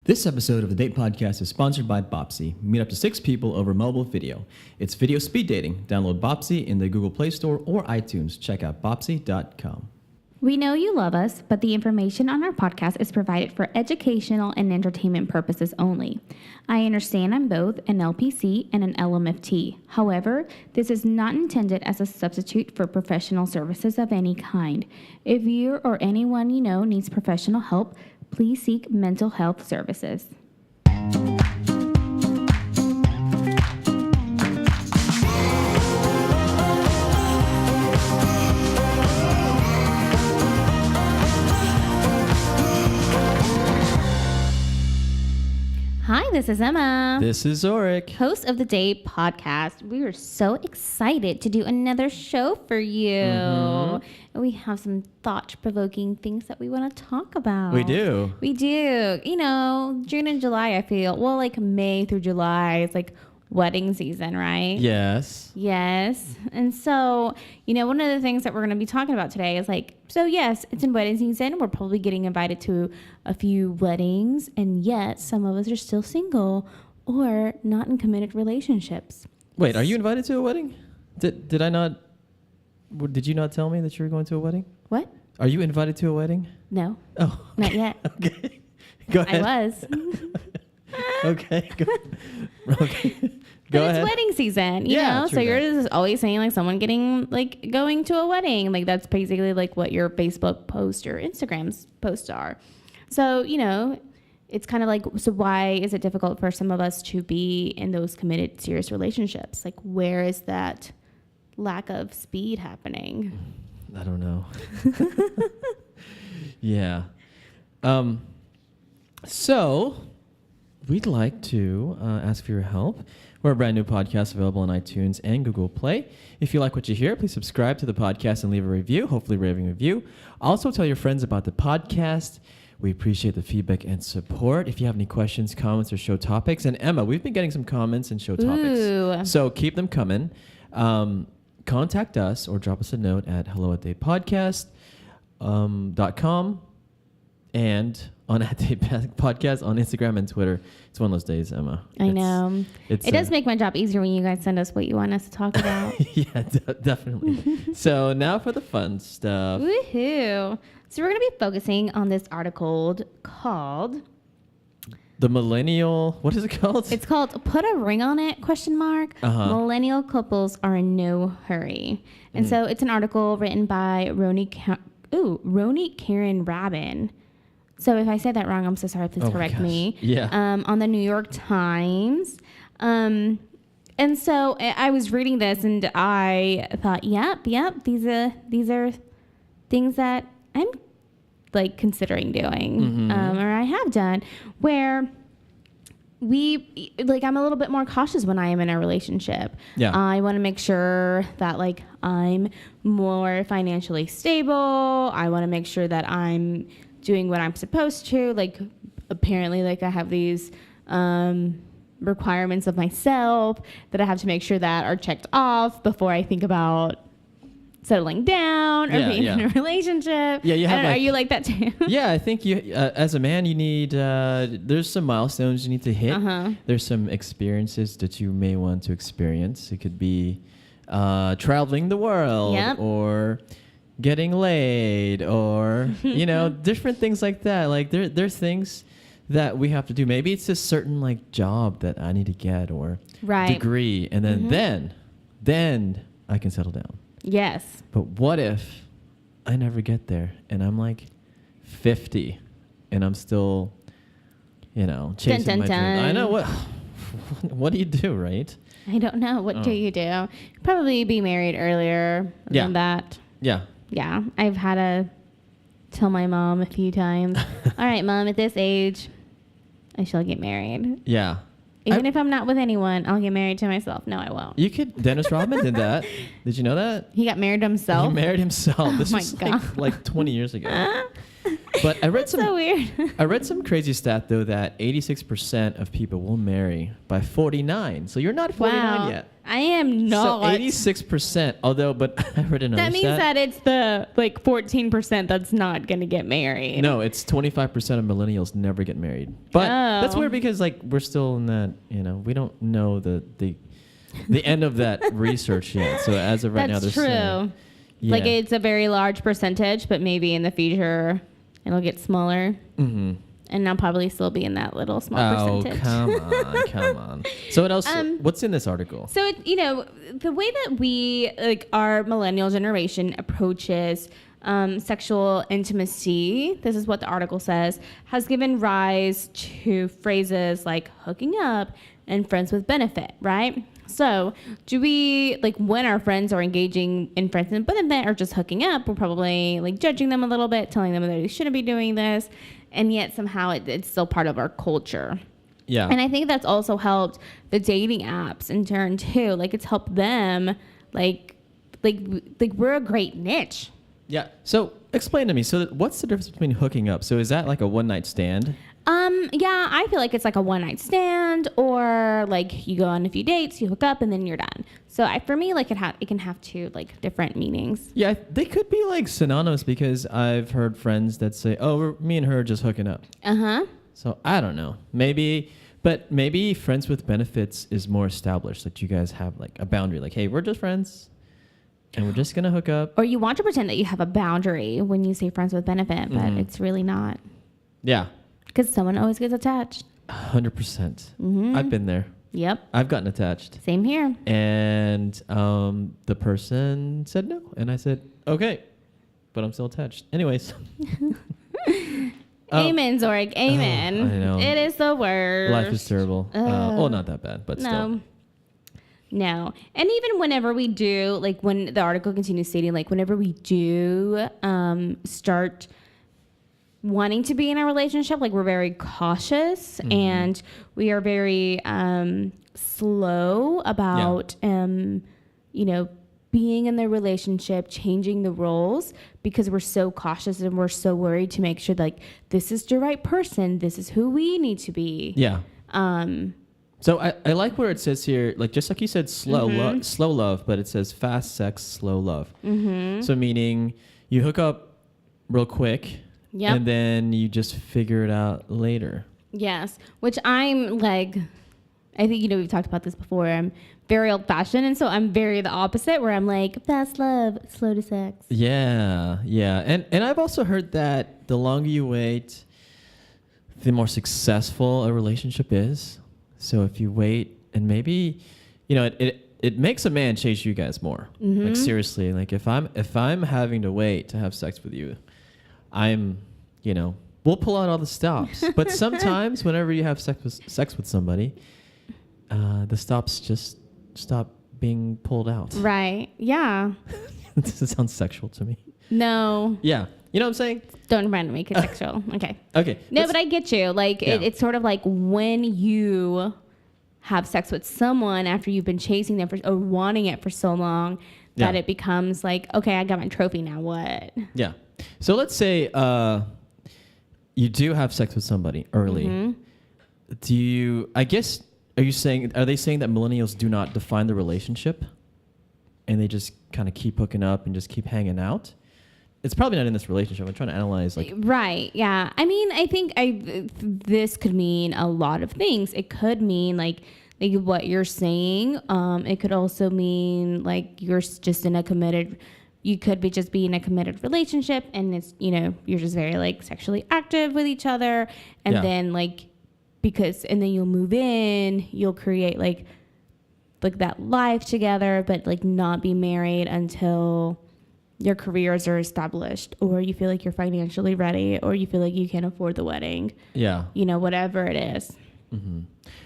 This episode of the Date Podcast is sponsored by Bopsy. Meet up to 6 people over mobile video. It's video speed dating. Download Bopsy in the Google Play Store or iTunes. Check out bopsy.com. We know you love us, but the information on our podcast is provided for educational and entertainment purposes only. I understand I'm both an LPC and an LMFT. However, this is not intended as a substitute for professional services of any kind. If you or anyone you know needs professional help, please seek mental health services. Hi, this is Emma. This is Zorric. Host of the Day Podcast. We are so excited to do another show for you. And we have some thought-provoking things that we want to talk about. We do. We do. You know, June and July, I feel, well, like May through July is like wedding season, right? Yes. Yes. And so, you know, one of the things that we're going to be talking about today is like, so yes, it's in wedding season. We're probably getting invited to a few weddings, and yet some of us are still single or not in committed relationships. Wait, are you invited to a wedding? Did I not? Did you not tell me that you were going to a wedding? What? Are you invited to a wedding? No. Oh. Okay. Not yet. Okay. Go ahead. I was. Okay. Okay. But ahead. it's wedding season, you know? So you're just always saying like someone going to a wedding. Like that's basically like what your Facebook post or Instagram's posts are. So, you know, it's kind of like, so why is it difficult for some of us to be in those committed, serious relationships? Like where is that lack of speed happening? I don't know. Yeah. So we'd like to ask for your help. We're a brand new podcast available on iTunes and Google Play. If you like what you hear, please subscribe to the podcast and leave a review, hopefully raving review. Also tell your friends about the podcast. We appreciate the feedback and support. If you have any questions, comments, or show topics. And Emma, we've been getting some comments and show topics. So keep them coming. Contact us or drop us a note at hello@datepodcast.com and on at Date Podcast on Instagram and Twitter. It's one of those days, Emma. I know. It does make my job easier when you guys send us what you want us to talk about. Yeah, definitely. So now for the fun stuff. Woohoo. So we're going to be focusing on this article called... The Millennial... What is it called? It's called Put a Ring on It, ? Millennial couples are in no hurry. And so it's an article written by Roni Karen Rabin. So if I said that wrong, I'm so sorry. Please correct me. Yeah. On the New York Times. And so I was reading this and I thought, yep. These are things that I'm like considering doing, or I have done, where I'm a little bit more cautious when I am in a relationship. Yeah. I want to make sure that like I'm more financially stable. I want to make sure that I'm doing what I'm supposed to. Like apparently like I have these requirements of myself that I have to make sure that are checked off before I think about settling down or being in a relationship. Yeah, are you like that too? Yeah, I think you as a man you need there's some milestones you need to hit. There's some experiences that you may want to experience. It could be traveling the world or getting laid or you know different things like that. Like there's things that we have to do. Maybe it's a certain like job that I need to get or degree, and then I can settle down. Yes. But what if I never get there and I'm like 50 and I'm still, you know, chasing my dreams? I know what do you do, right? I don't know. What do you do? Probably be married earlier than that. Yeah. Yeah. I've had to tell my mom a few times, all right, Mom, at this age, I shall get married. Yeah. Even if I'm not with anyone, I'll get married to myself. No, I won't. You could. Dennis Rodman did that. Did you know that? He got married to himself? He married himself. This was like 20 years ago. But I read so weird. I read some crazy stat, though, that 86% of people will marry by 49. So you're not 49 yet. I am not. So 86%, although, but I read another That means that it's the 14% that's not going to get married. No, it's 25% of millennials never get married. But that's weird because we're still in that, we don't know the end of that research yet. So as of right now, that's they're true. saying, yeah. It's a very large percentage, but maybe in the future it'll get smaller. Mm-hmm. And I'll probably still be in that little small percentage. Oh, come on. So what else? What's in this article? So, the way that we, our millennial generation approaches sexual intimacy, this is what the article says, has given rise to phrases like hooking up and friends with benefit, right? So do we, when our friends are engaging in friends with benefit or just hooking up, we're probably judging them a little bit, telling them that they shouldn't be doing this. And yet somehow it's still part of our culture. Yeah. And I think that's also helped the dating apps in turn too. It's helped them we're a great niche. Yeah. So explain to me. So what's the difference between hooking up? So is that like a one night stand? Yeah, I feel like it's like a one night stand, or you go on a few dates, you hook up, and then you're done. So for me, it can have two different meanings. Yeah, they could be synonymous because I've heard friends that say, "Oh, me and her are just hooking up." So I don't know. Maybe friends with benefits is more established. That you guys have a boundary. Hey, we're just friends, and we're just gonna hook up. Or you want to pretend that you have a boundary when you say friends with benefit, but it's really not. Yeah. Because someone always gets attached. 100%. I've been there. Yep. I've gotten attached. Same here. And the person said no. And I said, okay. But I'm still attached. Anyways. Amen, Zorric. Amen. I know. It is the worst. Life is terrible. Well, not that bad, but still. No. And even whenever we do, when the article continues stating, whenever we do start wanting to be in a relationship, we're very cautious and we are very slow about being in the relationship, changing the roles, because we're so cautious and we're so worried to make sure this is the right person, this is who we need to be. Yeah. So I like where it says here, just like you said, slow love, but it says fast sex, slow love. So meaning you hook up real quick. Yep. And then you just figure it out later. Yes, which I'm I think, we've talked about this before. I'm very old fashioned. And so I'm very the opposite, where I'm fast love, slow to sex. Yeah. Yeah. And I've also heard that the longer you wait, the more successful a relationship is. So if you wait, and maybe, it makes a man chase you guys more. Seriously, if I'm having to wait to have sex with you, we'll pull out all the stops. But sometimes whenever you have sex with somebody, the stops just stop being pulled out. Right. Yeah. This sounds sexual to me. No. Yeah. You know what I'm saying? Don't try to make it sexual. Okay. Okay. No, but I get you. It's sort of when you have sex with someone after you've been chasing them or wanting it for so long that it becomes okay, I got my trophy now. What? Yeah. So let's say you do have sex with somebody early. Are they saying that millennials do not define the relationship and they just kind of keep hooking up and just keep hanging out? It's probably not in this relationship. I'm trying to analyze Right. Yeah. I mean, I think this could mean a lot of things. It could mean what you're saying. It could also mean you're just in a committed. You could be just be in a committed relationship, and it's you're just very sexually active with each other, and then and then you'll move in, you'll create that life together, but not be married until your careers are established, or you feel you're financially ready, or you feel you can't afford the wedding. Yeah. Whatever it is.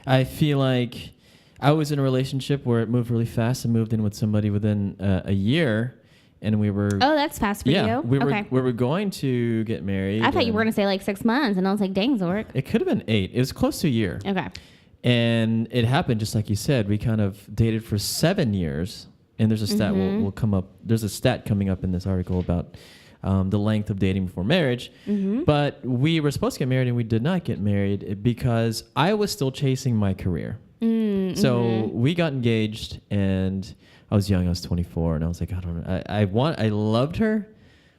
I feel I was in a relationship where it moved really fast and moved in with somebody within a year. And we were... Oh, that's fast for you. We were going to get married. I thought you were going to say 6 months. And I was dang, Zorric. It could have been 8. It was close to a year. Okay. And it happened just like you said. We kind of dated for 7 years. And there's a stat will come up. There's a stat coming up in this article about the length of dating before marriage. But we were supposed to get married and we did not get married because I was still chasing my career. So So we got engaged, and I was young. I was 24, and I was like, I don't know. I loved her,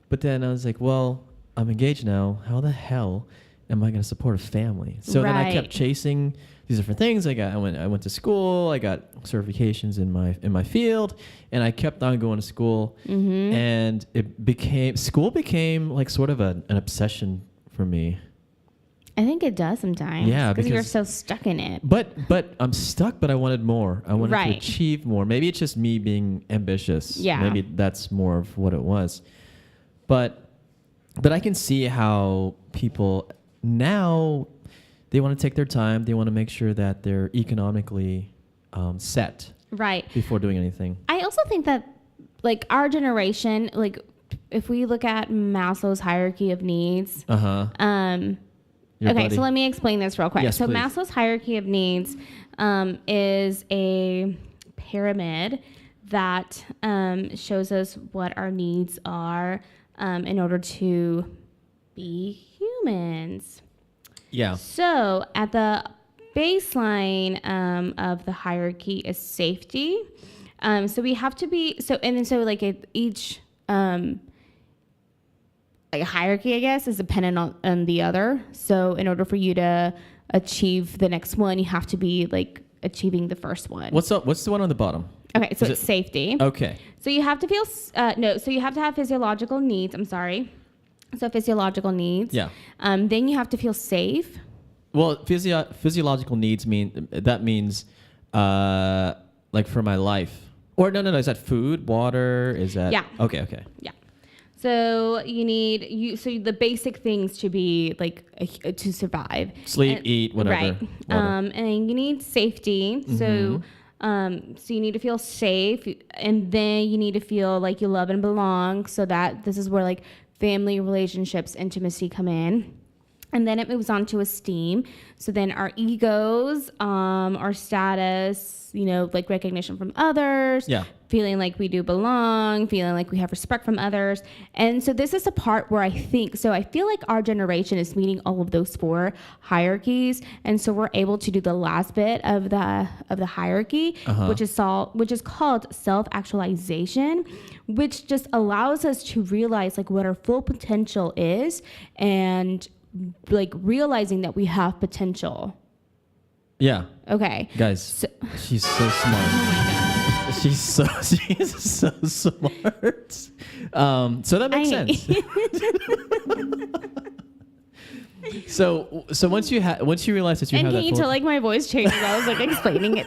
but then I was like, well, I'm engaged now. How the hell am I going to support a family? So then I kept chasing these different things. I went to school. I got certifications in my field, and I kept on going to school. And school became like sort of an obsession for me. I think it does sometimes. Yeah, because you're so stuck in it. But I'm stuck. But I wanted more. I wanted to achieve more. Maybe it's just me being ambitious. Yeah. Maybe that's more of what it was. But I can see how people now, they want to take their time. They want to make sure that they're economically set before doing anything. I also think that like our generation, like if we look at Maslow's hierarchy of needs, so let me explain this real quick. Yes, so please. Maslow's hierarchy of needs is a pyramid that shows us what our needs are in order to be humans. Yeah. So at the baseline of the hierarchy is safety. So we have to be like each like a hierarchy, I guess, is dependent on the other. So in order for you to achieve the next one, you have to be like achieving the first one. What's the one on the bottom? Okay, so it's safety. Okay. So you have to feel so you have to have physiological needs. I'm sorry. So physiological needs. Yeah. Then you have to feel safe. Well, physiological needs means like for my life. Or no, is that food, water? Is that? Yeah. Okay. Yeah. So you need the basic things to be like to survive. Sleep, eat, whatever. Right. And you need safety. So you need to feel safe, and then you need to feel like you love and belong. So that this is where like family relationships, intimacy come in. And then it moves on to esteem. So then our egos, our status, like recognition from others, feeling like we do belong, feeling like we have respect from others. And so this is the part where I feel like our generation is meeting all of those four hierarchies. And so we're able to do the last bit of the hierarchy, which is called self-actualization, which just allows us to realize like what our full potential is, and like realizing that we have potential. Yeah. Okay. Guys, she's so smart. Oh my God. She's so smart. So that makes sense. So once you realize that you have that. And can you tell like my voice changes? I was like explaining it.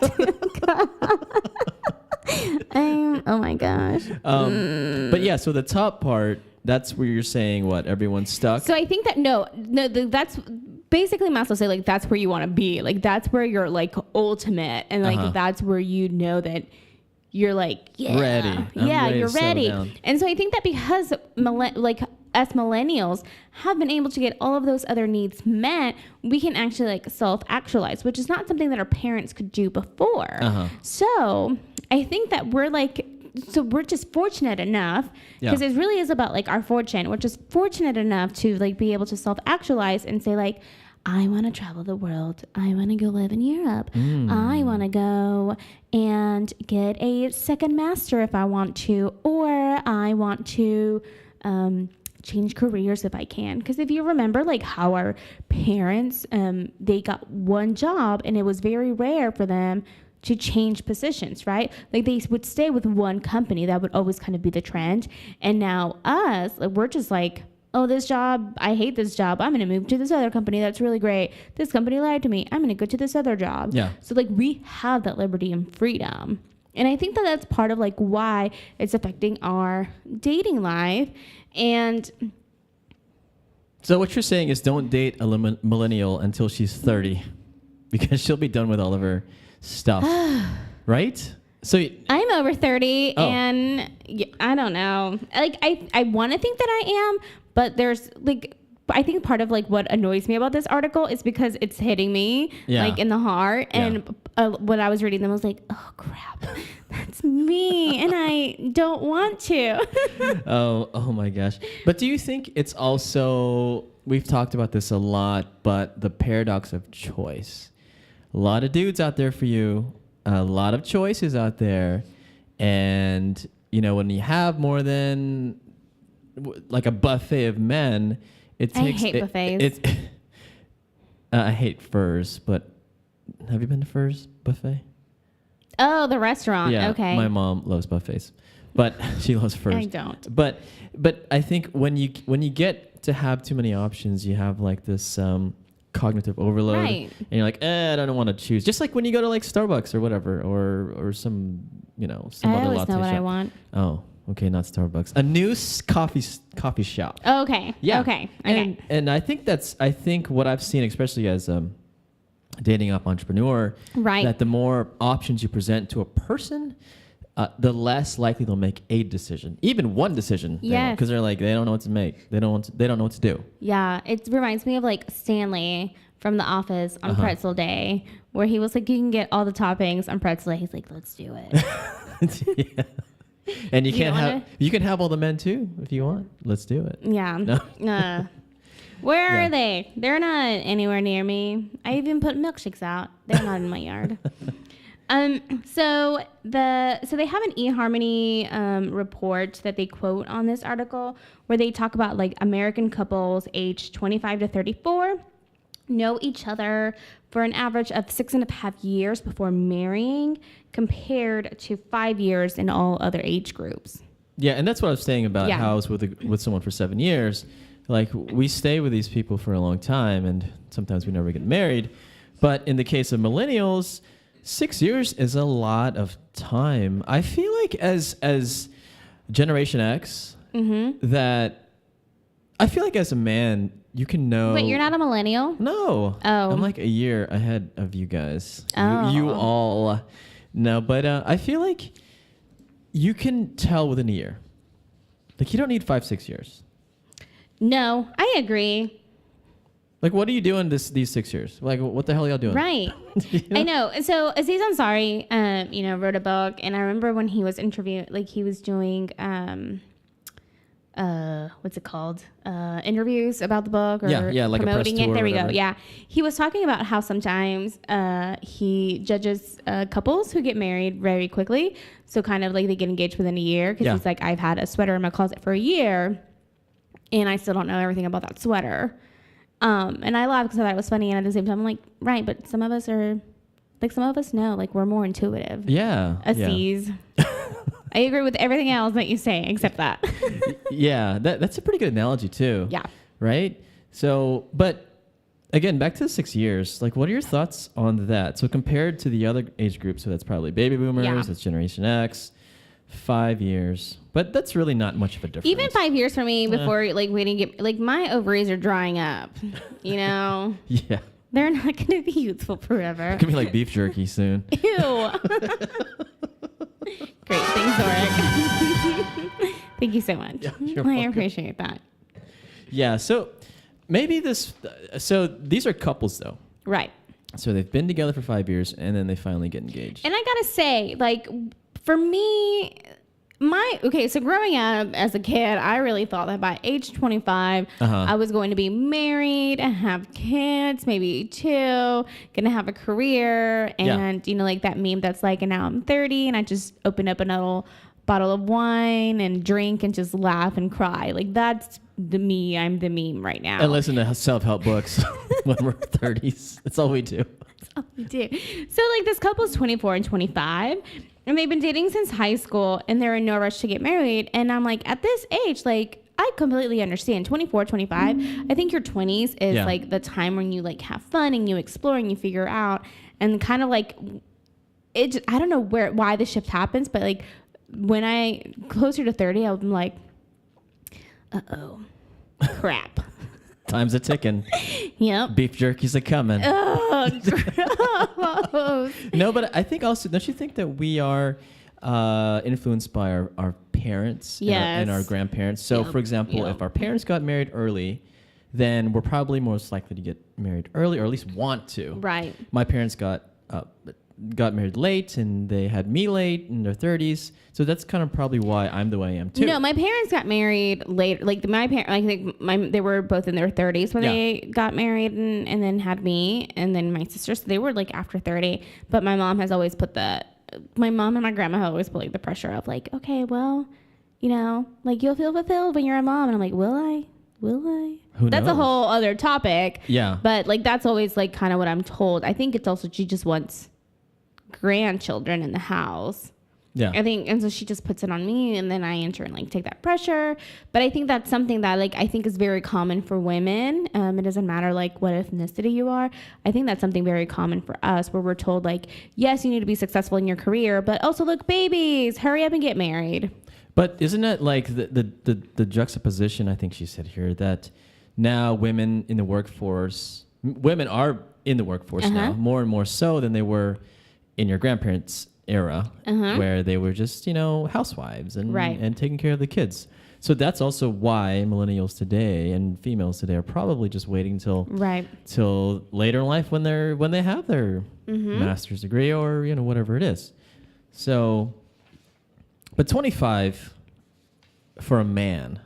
Oh my gosh. But yeah, so the top part, that's where you're saying what everyone's stuck. So I think that that's basically Maslow say like that's where you want to be, like that's where you're like ultimate, and like that's where you know that you're like ready. You're ready. And so I think that because like us millennials have been able to get all of those other needs met, we can actually like self-actualize, which is not something that our parents could do before. So I think that we're just fortunate enough, because it really is about like our fortune. We're just fortunate enough to like be able to self-actualize and say like, I want to travel the world. I want to go live in Europe. I want to go and get a second master if I want to, or I want to change careers if I can. Because if you remember like how our parents, they got one job and it was very rare for them to change positions, right? Like they would stay with one company. That would always kind of be the trend. And now us, like, we're just like, oh, this job, I hate this job. I'm going to move to this other company. That's really great. This company lied to me. I'm going to go to this other job. Yeah. So like we have that liberty and freedom. And I think that that's part of like why it's affecting our dating life. And so what you're saying is don't date a millennial until she's 30, because she'll be done with all of her stuff, right? So I'm over 30 and I don't know. Like I want to think that I am, but there's like, I think part of like what annoys me about this article is because it's hitting me like in the heart. And when I was reading them, I was like, oh crap, that's me. And I don't want to. oh my gosh. But do you think it's also, we've talked about this a lot, but the paradox of choice. A lot of dudes out there for you. a lot of choices out there. And, when you have more than like a buffet of men, it takes... I hate buffets. I hate Furs, but have you been to Furs buffet? Oh, the restaurant. Yeah, okay. my mom loves buffets, but she loves Furs. I don't. But I think when you get to have too many options, you have like this cognitive overload, right? And you're like, I don't want to choose. Just like when you go to like Starbucks or whatever, or some some I other always latte know what shop. I want. Oh, okay, not Starbucks. A new coffee shop. Oh, okay. Yeah. Okay. And I think what I've seen, especially as dating up entrepreneur, right, that the more options you present to a person, the less likely they'll make a decision, even one decision. Yes. Because they're like, they don't know what to make. They don't know what to do. Yeah, it reminds me of like Stanley from The Office on Pretzel Day, where he was like, you can get all the toppings on pretzel. He's like, let's do it. Yeah. And you can have all the men too if you want. Let's do it. Yeah. No. Where are they? They're not anywhere near me. I even put milkshakes out. They're not in my yard. So they have an eHarmony report that they quote on this article, where they talk about like American couples aged 25 to 34 know each other for an average of 6.5 years before marrying, compared to 5 years in all other age groups. Yeah, and that's what I was saying about how I was with someone for 7 years. Like, we stay with these people for a long time, and sometimes we never get married. But in the case of millennials, 6 years is a lot of time. I feel like as Generation X, that I feel like as a man, you can know. Wait, you're not a millennial? No. Oh. I'm like a year ahead of you guys. Oh. You all know. But I feel like you can tell within a year. Like, you don't need 5-6 years. No, I agree. Like, what are you doing these 6 years? Like, what the hell are y'all doing? Right. I know. And so Aziz Ansari, wrote a book, and I remember when he was interviewed, like he was doing, what's it called? Interviews about the book, or like promoting a press tour it. There we whatever. go. Yeah. He was talking about how sometimes he judges couples who get married very quickly. So kind of like they get engaged within a year, because he's like, I've had a sweater in my closet for a year, and I still don't know everything about that sweater. And I laughed because I thought it was funny, and at the same time, I'm like, right, but some of us know, like, we're more intuitive. Yeah. Aziz. Yeah. I agree with everything else that you say, except that. Yeah, that's a pretty good analogy too. Yeah. Right? So, but again, back to the 6 years, like, what are your thoughts on that? So compared to the other age groups, so that's probably baby boomers, that's Generation X, 5 years. But that's really not much of a difference. Even 5 years for me before, like, we didn't get, like, my ovaries are drying up, you know? Yeah. They're not going to be youthful forever. It could be like beef jerky soon. Ew. Great. Thanks, Zorric. Thank you so much. Yeah, I appreciate that. Yeah. So maybe these are couples though. Right. So they've been together for 5 years, and then they finally get engaged. And I got to say, like, for me, so growing up as a kid, I really thought that by age 25, I was going to be married and have kids, maybe 2, gonna have a career, and like that meme that's like, and now I'm 30 and I just open up another bottle of wine and drink and just laugh and cry. Like, that's me. I'm the meme right now. And listen to self-help books when we're 30s. That's all we do. That's all we do. So like, this couple's 24 and 25. And they've been dating since high school, and they're in no rush to get married. And I'm like, at this age, like, I completely understand. 24, 25. I think your 20s is like the time when you like have fun and you explore and you figure out, and kind of like it. I don't know why the shift happens, but like when I closer to 30, I'm like, crap. Time's a ticking. Yep. Beef jerky's a coming. Oh, gross. No, but I think also, don't you think that we are influenced by our parents and our grandparents? So, for example, if our parents got married early, then we're probably most likely to get married early, or at least want to. Right. My parents got got married late and they had me late in their 30s. So that's kind of probably why I'm the way I am too. No, my parents got married late. Like my parents, I think they were both in their 30s when they got married and then had me, and then my sisters. So they were like after 30. But my mom has always put my mom and my grandma have always put like the pressure of like, okay, well, you know, like you'll feel fulfilled when you're a mom, and I'm like, will I? That's a whole other topic. Yeah. But like that's always like kind of what I'm told. I think it's also she just wants grandchildren in the house. Yeah. I think, and so she just puts it on me, and then I enter and like take that pressure. But I think that's something that like I think is very common for women. It doesn't matter like what ethnicity you are. I think that's something very common for us, where we're told like, yes, you need to be successful in your career, but also look, babies, hurry up and get married. But isn't it like the juxtaposition, I think she said here, that now women in the workforce, women are in the workforce now, more and more so than they were in your grandparents' era, where they were just, you know, housewives and taking care of the kids. So that's also why millennials today and females today are probably just waiting till later in life when they have their master's degree or, you know, whatever it is. So... But 25 for a man,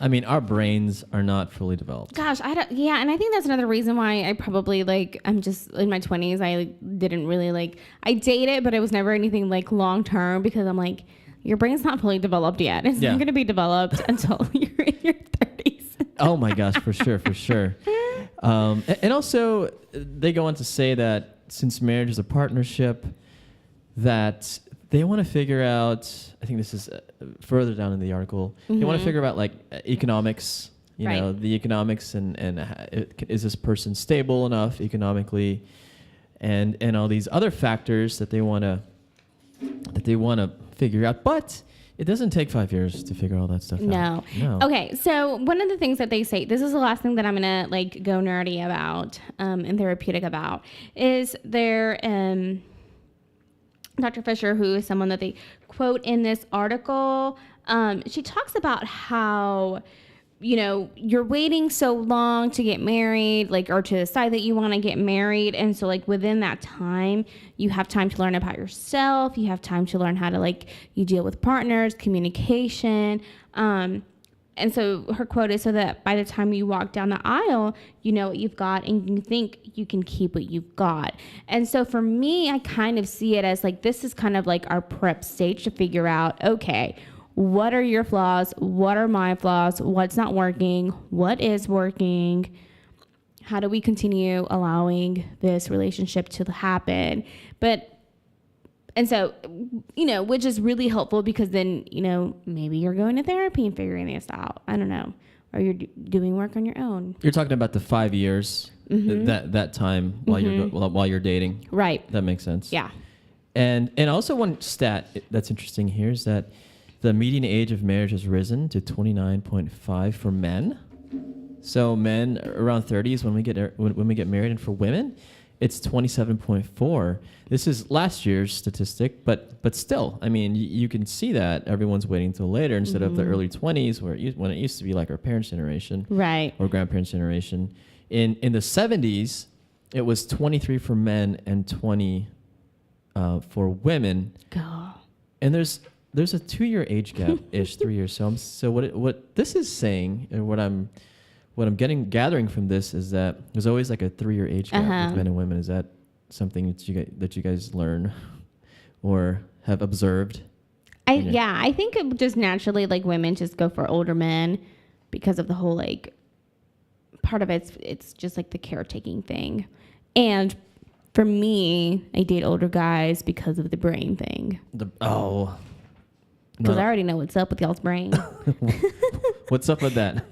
I mean, our brains are not fully developed. Gosh, and I think that's another reason why I probably like, I'm just in my 20s. I didn't really like, I dated, but it was never anything like long term, because I'm like, your brain's not fully developed yet. It's not going to be developed until you're in your 30s. Oh my gosh, for sure. And also, they go on to say that since marriage is a partnership, that they want to figure out, I think this is further down in the article, they want to figure out like economics, you know, the economics and is this person stable enough economically, and all these other factors that they want to figure out. But it doesn't take 5 years to figure all that stuff out. No. Okay, so one of the things that they say, this is the last thing that I'm going to like go nerdy about and therapeutic about, is their... Dr. Fisher, who is someone that they quote in this article, she talks about how, you know, you're waiting so long to get married, like, or to decide that you want to get married. And so, like, within that time, you have time to learn about yourself. You have time to learn how to, like, you deal with partners, communication. And so her quote is, so that by the time you walk down the aisle, you know what you've got and you think you can keep what you've got. And so for me, I kind of see it as like, this is kind of like our prep stage to figure out, okay, what are your flaws? What are my flaws? What's not working? What is working? How do we continue allowing this relationship to happen? And so, you know, which is really helpful, because then, you know, maybe you're going to therapy and figuring this out. I don't know. Or you're doing work on your own. You're talking about the 5 years, that time while you're dating. Right. That makes sense. Yeah. And also one stat that's interesting here is that the median age of marriage has risen to 29.5 for men. So men around 30s when we get married, and for women, it's 27.4. This is last year's statistic, but still, I mean, you can see that everyone's waiting till later instead of the early 20s, when it used to be like our parents' generation, right, or grandparents' generation. In the 70s, it was 23 for men and 20 for women. God. And there's a 2-year age gap ish, 3 years. So what this is saying, and what I'm gathering from this, is that there's always like a 3-year age gap with men and women. Is that something that you guys learn or have observed? I think it just naturally, like, women just go for older men because of the whole, like, part of it's just like the caretaking thing. And for me, I date older guys because of the brain thing. Because I already know what's up with y'all's brain. What's up with that?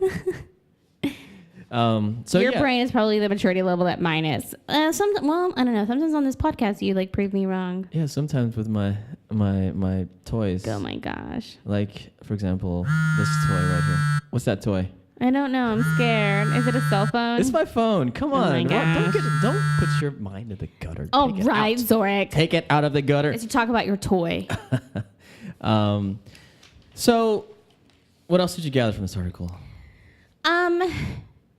So your brain is probably the maturity level that mine is. I don't know. Sometimes on this podcast, you like prove me wrong. Yeah, sometimes with my toys. Oh my gosh! Like, for example, this toy right here. What's that toy? I don't know. I'm scared. Is it a cell phone? It's my phone. Come on. Oh my gosh. Don't put your mind in the gutter. Oh, right, Zorric. Take it out of the gutter. As you talk about your toy. So, what else did you gather from this article?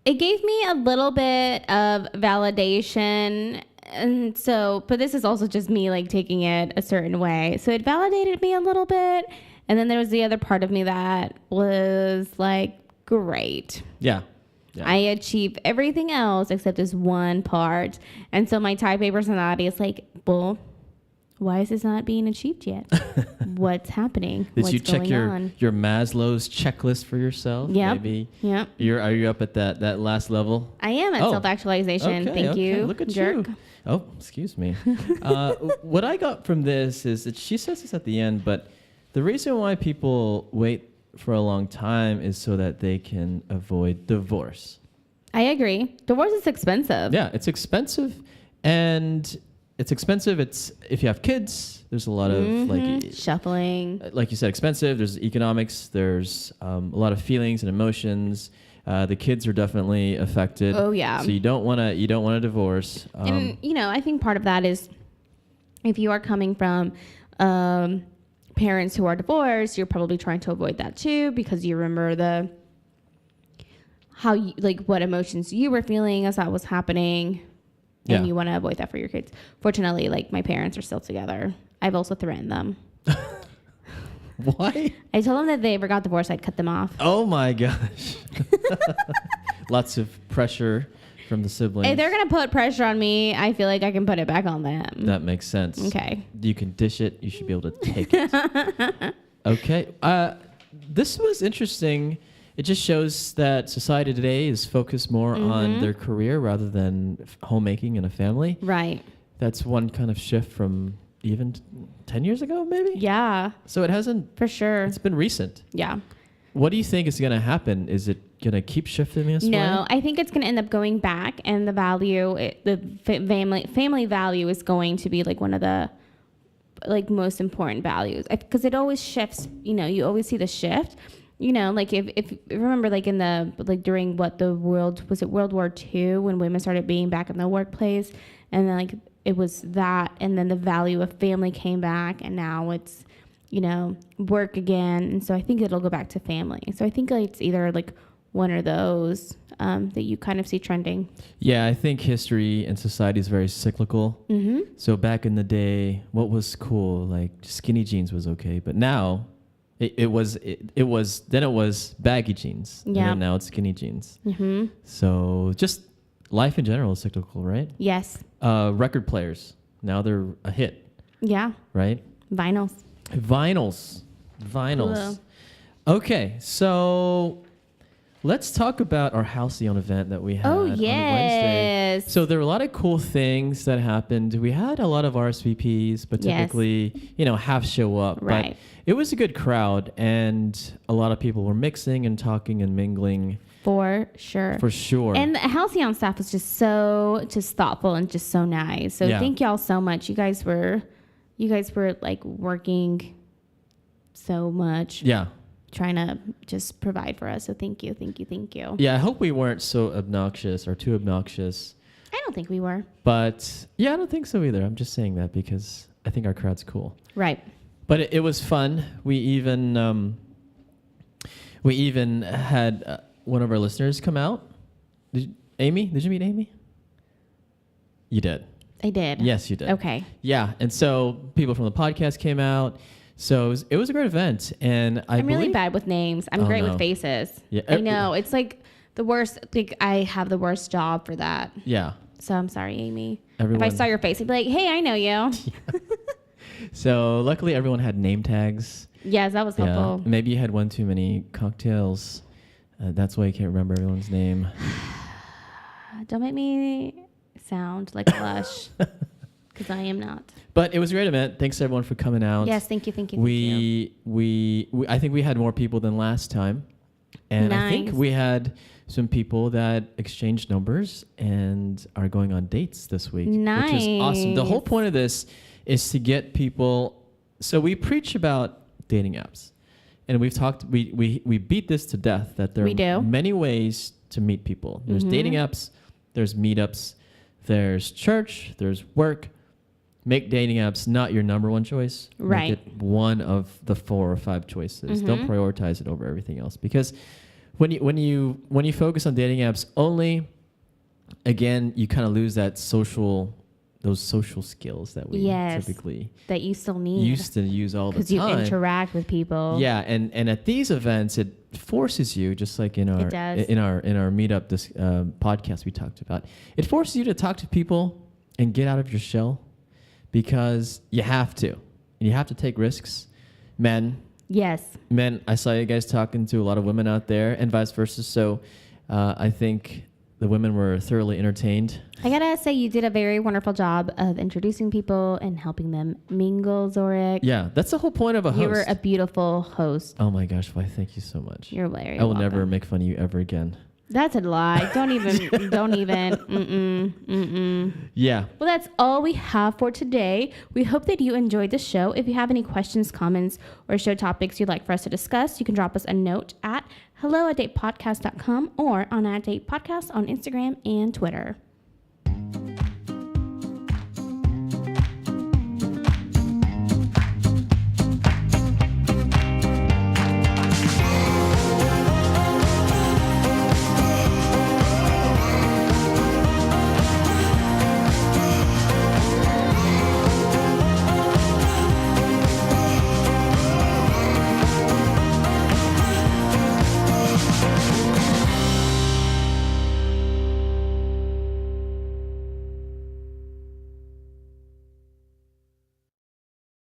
It gave me a little bit of validation And so, but this is also just me like taking it a certain way. So it validated me a little bit. And then there was the other part of me that was like, great. Yeah. I achieved everything else except this one part. And so my type A personality is like, well, why is this not being achieved yet? What's happening? Did you check your Maslow's checklist for yourself? Yeah. Maybe. Yeah. Are you up at that last level? I am at self-actualization. Okay, Thank you. Look at jerk. you. Oh, excuse me. What I got from this is that she says this at the end, but the reason why people wait for a long time is so that they can avoid divorce. I agree. Divorce is expensive. Yeah, it's expensive, and it's expensive. It's if you have kids, there's a lot of like shuffling. Like you said, expensive. There's economics. There's a lot of feelings and emotions. The kids are definitely affected. Oh yeah. So you don't want to divorce. And I think part of that is if you are coming from parents who are divorced, you're probably trying to avoid that too because you remember what emotions you were feeling as that was happening. And you want to avoid that for your kids. Fortunately, like my parents are still together. I've also threatened them. Why? I told them that if they ever got divorced, I'd cut them off. Oh my gosh. Lots of pressure from the siblings. If they're going to put pressure on me, I feel like I can put it back on them. That makes sense. Okay. You can dish it. You should be able to take it. Okay. This was interesting. It just shows that society today is focused more on their career rather than homemaking and a family. Right. That's one kind of shift from even 10 years ago, maybe? Yeah. So it hasn't... For sure. It's been recent. Yeah. What do you think is going to happen? Is it going to keep shifting this way? No, I think it's going to end up going back, and the value, the family value is going to be like one of the like most important values because it always shifts. You always see the shift. Like if remember, like in the during World War II when women started being back in the workplace, and then like it was that, and then the value of family came back, and now it's work again, and so I think it'll go back to family. So I think it's either like one of those that you kind of see trending. Yeah, I think history and society is very cyclical. Mm-hmm. So back in the day, what was cool? Like skinny jeans was okay, but now. It was baggy jeans. Yeah. And now it's skinny jeans. Mm-hmm. So just life in general is cyclical, right? Yes. Record players. Now they're a hit. Yeah. Right? Vinyls. Cool. Okay. So let's talk about our Halcyon event that we had on Wednesday. So there were a lot of cool things that happened. We had a lot of RSVPs, but typically, half show up. Right. But it was a good crowd, and a lot of people were mixing and talking and mingling. For sure. And the Halcyon staff was just thoughtful and just so nice. So thank y'all so much. You guys were like working so much. Yeah. Trying to just provide for us. So thank you. Yeah, I hope we weren't so obnoxious or too obnoxious. I don't think we were. But yeah, I don't think so either. I'm just saying that because I think our crowd's cool. Right. But it was fun. We even had one of our listeners come out. Amy? Did you meet Amy? You did. I did. Yes, you did. Okay. Yeah, and so people from the podcast came out. So it was a great event, and I'm really bad with names. I'm great with faces. Yeah, I know it's like the worst. Like I have the worst job for that. Yeah. So I'm sorry, Amy. If I saw your face, I'd be like, "Hey, I know you." So luckily, everyone had name tags. Yes, that was helpful. Maybe you had one too many cocktails. That's why you can't remember everyone's name. Don't make me sound like a lush. Because I am not. But it was a great event. Thanks everyone for coming out. Yes, thank you. We I think we had more people than last time. And I think we had some people that exchanged numbers and are going on dates this week. Nice. Which is awesome. The whole point of this is to get people. So we preach about dating apps. And we've talked, we beat this to death that there are many ways to meet people. There's dating apps, there's meetups, there's church, there's work. Make dating apps not your number one choice. Right. Make it one of the 4 or 5 choices. Don't prioritize it over everything else. Because when you focus on dating apps only, again, you kind of lose the those social skills that we typically that you still need used to use all the time. Because you interact with people. Yeah, and at these events, it forces you, just like in our meetup, this podcast we talked about, it forces you to talk to people and get out of your shell, because you have to. You have to take risks. Men, I saw you guys talking to a lot of women out there, and vice versa. So I think the women were thoroughly entertained. I gotta say, you did a very wonderful job of introducing people and helping them mingle, Zorric. Yeah, that's the whole point of a host. You were a beautiful host. Oh my gosh, why, thank you so much. You're very I will welcome. never make fun of you ever again. That's a lie. Don't even. Yeah. Well, that's all we have for today. We hope that you enjoyed the show. If you have any questions, comments, or show topics you'd like for us to discuss, you can drop us a note at hello@datepodcast.com or on @datepodcast on Instagram and Twitter.